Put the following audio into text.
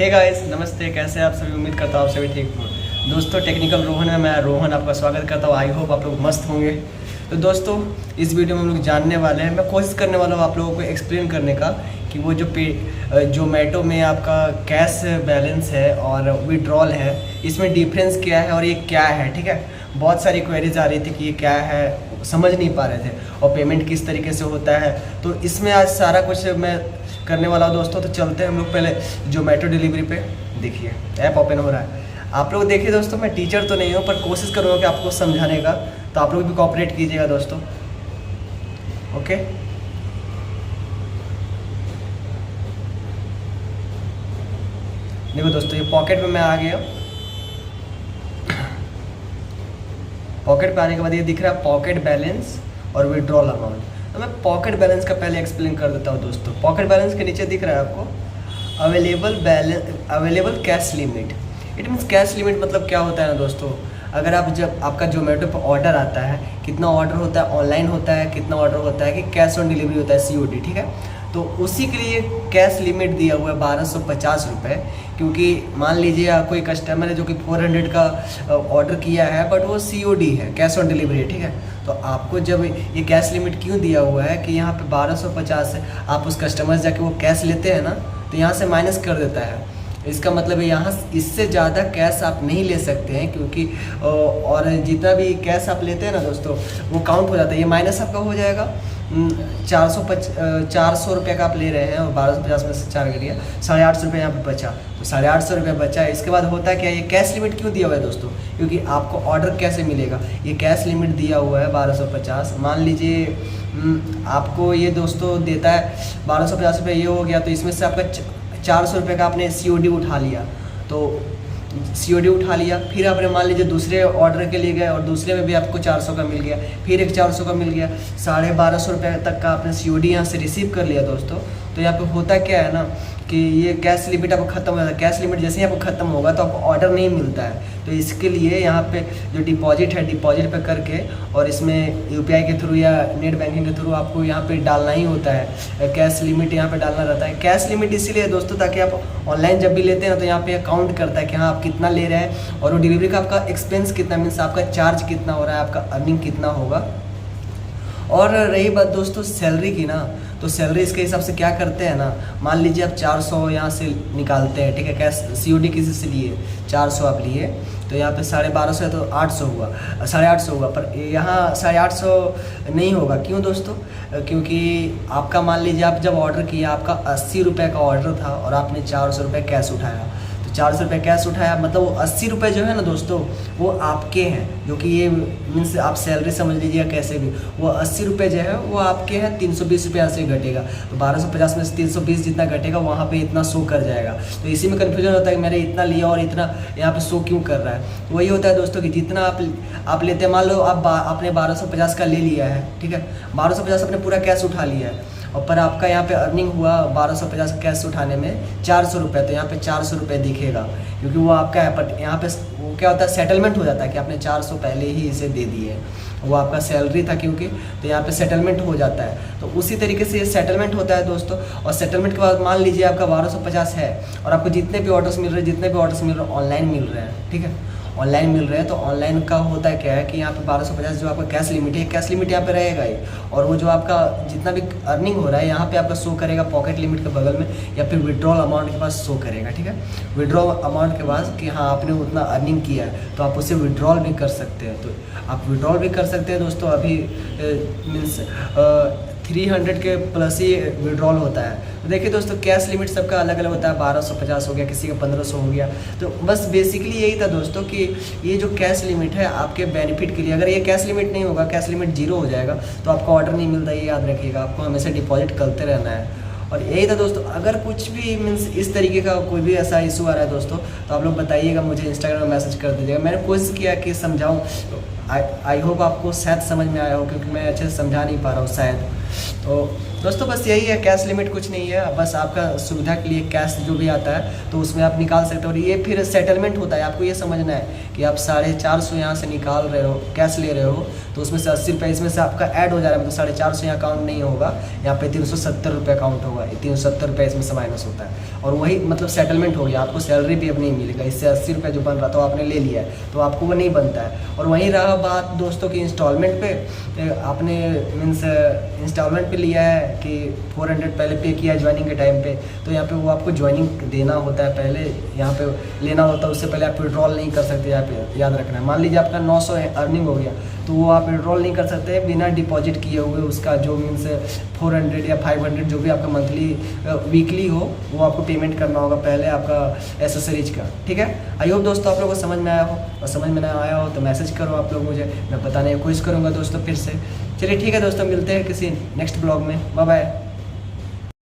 Hey guys, नमस्ते। कैसे आप सभी? उम्मीद करता हूँ आप सभी ठीक हो। दोस्तों, टेक्निकल रोहन है, मैं रोहन आपका स्वागत करता हूँ। आई होप आप लोग मस्त होंगे। तो दोस्तों, इस वीडियो में हम लोग जानने वाले हैं, मैं कोशिश करने वाला हूँ आप लोगों को एक्सप्लेन करने का कि वो जोमेटो में आपका कैश बैलेंस है और विड्रॉल है, इसमें डिफरेंस क्या है और ये क्या है। ठीक है, बहुत सारी क्वेरीज आ रही थी कि ये क्या है, समझ नहीं पा रहे थे, और पेमेंट किस तरीके से होता है। तो इसमें आज सारा कुछ मैं करने वाला हूँ दोस्तों। तो चलते हैं हम लोग पहले जोमेटो डिलीवरी पे। देखिए, ऐप ओपन हो रहा है। आप लोग देखिए दोस्तों, मैं टीचर तो नहीं हूँ पर कोशिश करूँगा कि आपको समझाने का, तो आप लोग भी कोऑपरेट कीजिएगा दोस्तों। ओके, देखो दोस्तों, ये पॉकेट में मैं आ गया। पॉकेट पे आने के बाद ये दिख रहा है पॉकेट बैलेंस और विड्रॉल अमाउंट। तो मैं पॉकेट बैलेंस का पहले एक्सप्लेन कर देता हूँ दोस्तों। पॉकेट बैलेंस के नीचे दिख रहा है आपको available cash limit. It means cash limit मतलब क्या होता है ना दोस्तों, अगर आप जब आपका जोमेटो पर ऑर्डर आता है, कितना ऑर्डर होता है ऑनलाइन होता है, कितना ऑर्डर होता है कि कैश ऑन डिलीवरी होता है COD। ठीक है, तो उसी के लिए कैश लिमिट दिया हुआ है 1250 रुपये। क्योंकि मान लीजिए कोई कस्टमर है जो कि 400 का ऑर्डर किया है बट वो COD है, कैश ऑन डिलीवरी है। ठीक है, तो आपको जब ये कैश लिमिट क्यों दिया हुआ है कि यहाँ पे 1250 है, आप उस कस्टमर से जाके वो कैश लेते हैं ना, तो यहाँ से माइनस कर देता है। इसका मतलब है यहाँ इससे ज़्यादा कैश आप नहीं ले सकते हैं, क्योंकि और जितना भी कैश आप लेते हैं ना दोस्तों, वो काउंट हो जाता है। ये माइनस आपका हो जाएगा 400 रुपये का आप ले रहे हैं और 1250 में से 4 करिए, 850 रुपये यहाँ पे बचा। तो 850 रुपये बचा। इसके बाद होता है क्या, ये कैश लिमिट क्यों दिया हुआ है दोस्तों, क्योंकि आपको ऑर्डर कैसे मिलेगा। ये कैश लिमिट दिया हुआ है 1250। मान लीजिए आपको ये दोस्तों देता है 1250 रुपये, ये हो गया। तो इसमें से आपका 400 रुपये का आपने COD उठा लिया। तो COD उठा लिया, फिर आपने मान लीजिए दूसरे ऑर्डर के लिए गए और दूसरे में भी आपको 400 का मिल गया, फिर एक 400 का मिल गया, 1250 रुपये तक का आपने COD यहाँ से रिसीव कर लिया दोस्तों। तो यहाँ पे होता क्या है ना कि ये कैश लिमिट आपको ख़त्म हो जाता है। कैश लिमिट जैसे ही आपको ख़त्म होगा तो आपको ऑर्डर नहीं मिलता है। तो इसके लिए यहाँ पे जो डिपॉजिट है, डिपॉजिट पे करके और इसमें UPI के थ्रू या नेट बैंकिंग के थ्रू आपको यहाँ पे डालना ही होता है। कैश लिमिट यहाँ पे डालना रहता है। कैश लिमिट इसीलिए दोस्तों ताकि आप ऑनलाइन जब भी लेते हैं तो यहाँ पे काउंट करता है कि हाँ आप कितना ले रहे हैं और वो डिलीवरी का आपका एक्सपेंस कितना, मीन्स आपका चार्ज कितना हो रहा है, आपका अर्निंग कितना होगा। और रही बात दोस्तों सैलरी की ना, तो सैलरी इसके हिसाब से क्या करते हैं ना, मान लीजिए आप 400 यहाँ से निकालते हैं। ठीक है, कैश COD किसी से लिए 400 आप लिए, तो यहाँ पे 1250 है तो 800 हुआ, 850 हुआ। पर यहाँ 850 नहीं होगा। क्यों दोस्तों? क्योंकि आपका मान लीजिए आप जब ऑर्डर किया, आपका 80 रुपये का ऑर्डर था और आपने 400 रुपये कैश उठाया। 400 रुपये कैश उठाया, मतलब वो 80 रुपये जो है ना दोस्तों, वो आपके हैं। जो कि ये मीन्स आप सैलरी समझ लीजिए कैसे भी, वो 80 रुपये जो है वो आपके हैं। 320 रुपये यहाँ से घटेगा, तो 1250 में से 320 जितना घटेगा वहाँ पे इतना शो कर जाएगा। तो इसी में कन्फ्यूजन होता है कि मैंने इतना लिया और इतना यहाँ पे शो क्यों कर रहा है। तो वही होता है दोस्तों कि जितना आप लेते हैं, मान लो आपने 1250 का ले लिया है। ठीक है, 1250 आपने पूरा कैश उठा लिया है और पर आपका यहाँ पे अर्निंग हुआ 1250 कैश उठाने में 400 रुपये। तो यहाँ पे 400 रुपये दिखेगा क्योंकि वो आपका है। पर यहाँ पे वो क्या होता है, सेटलमेंट हो जाता है कि आपने 400 पहले ही इसे दे दिए, वो आपका सैलरी था क्योंकि, तो यहाँ पे सेटलमेंट हो जाता है। तो उसी तरीके से ये सेटलमेंट होता है दोस्तों। और सेटलमेंट के बाद मान लीजिए आपका 1250 है और आपको जितने भी ऑर्डर्स मिल रहे हैं ऑनलाइन मिल रहे हैं। ठीक है, ऑनलाइन मिल रहे हैं। तो ऑनलाइन का होता है क्या है कि यहाँ पे 1250 जो आपका कैश लिमिट है, कैश लिमिट यहाँ पे रहेगा ही। और वो जो आपका जितना भी अर्निंग हो रहा है यहाँ पे आपका शो करेगा पॉकेट लिमिट के बगल में, या फिर विड्रॉल अमाउंट के पास शो करेगा। ठीक है, विड्रॉल अमाउंट के बाद कि हाँ आपने उतना अर्निंग किया है तो आप उसे विड्रॉल भी कर सकते हैं। तो आप विड्रॉल भी कर सकते हैं दोस्तों। अभी मीन्स 300 के प्लस ही विड्रॉल होता है। तो देखिए दोस्तों, कैश लिमिट सबका अलग अलग होता है। 1250 हो गया, किसी का 1500 हो गया। तो बस बेसिकली यही था दोस्तों कि ये जो कैश लिमिट है आपके बेनिफिट के लिए। अगर ये कैश लिमिट नहीं होगा, कैश लिमिट 0 हो जाएगा तो आपको ऑर्डर नहीं मिलता। ये याद रखिएगा, आपको हमेशा डिपॉजिट करते रहना है। और यही था दोस्तों। अगर कुछ भी मीन्स इस तरीके का कोई भी ऐसा इशू आ रहा है दोस्तों, तो आप लोग बताइएगा, मुझे इंस्टाग्राम में मैसेज कर दीजिएगा। मैंने कोशिश किया कि समझाऊँ। आई होप आपको शायद समझ में आया हो, क्योंकि मैं अच्छे से समझा नहीं पा रहा हूँ शायद। तो दोस्तों बस यही है, कैश लिमिट कुछ नहीं है, बस आपका सुविधा के लिए कैश जो भी आता है तो उसमें आप निकाल सकते हो। और ये फिर सेटलमेंट होता है, आपको ये समझना है कि आप 450 यहाँ से निकाल रहे हो, कैश ले रहे हो, तो उसमें से 80 रुपये इसमें से आपका ऐड हो जा रहा है, मतलब 450 यहाँ काउंट नहीं होगा, यहाँ पे 370 रुपये काउंट होगा, 370 रुपये इसमें से माइनस होता है। और वही मतलब सेटलमेंट हो गया, आपको सैलरी भी अब नहीं मिलेगा, इससे 80 रुपये जो बन रहा था आपने ले लिया है तो आपको वो नहीं बनता है। और वहीं रहा बात दोस्तों की इंस्टॉलमेंट पे, आपने मीन्स इंस्टॉलमेंट पे लिया है कि 400 पहले पे किया है ज्वाइनिंग के टाइम पे, तो यहाँ पे वो आपको ज्वाइनिंग देना होता है, पहले यहाँ पे लेना होता है, उससे पहले आप विड्रॉल नहीं कर सकते। यहाँ पे याद रखना है, मान लीजिए आपका 900 अर्निंग हो गया तो वो आप विड्रॉल नहीं कर सकते बिना डिपॉजिट किए हुए, उसका जो मीन्स 400 या 500 जो भी आपका मंथली वीकली हो वो आपको पेमेंट करना होगा पहले आपका एसेसरीज का। ठीक है, आई होप दोस्तों आप लोगों को समझ में आया हो, और समझ में ना आया हो तो मैसेज करो आप लोग मुझे, मैं बताने की कोशिश करूँगा दोस्तों फिर से। चलिए ठीक है दोस्तों, मिलते हैं किसी नेक्स्ट ब्लॉग में, बाय बाय।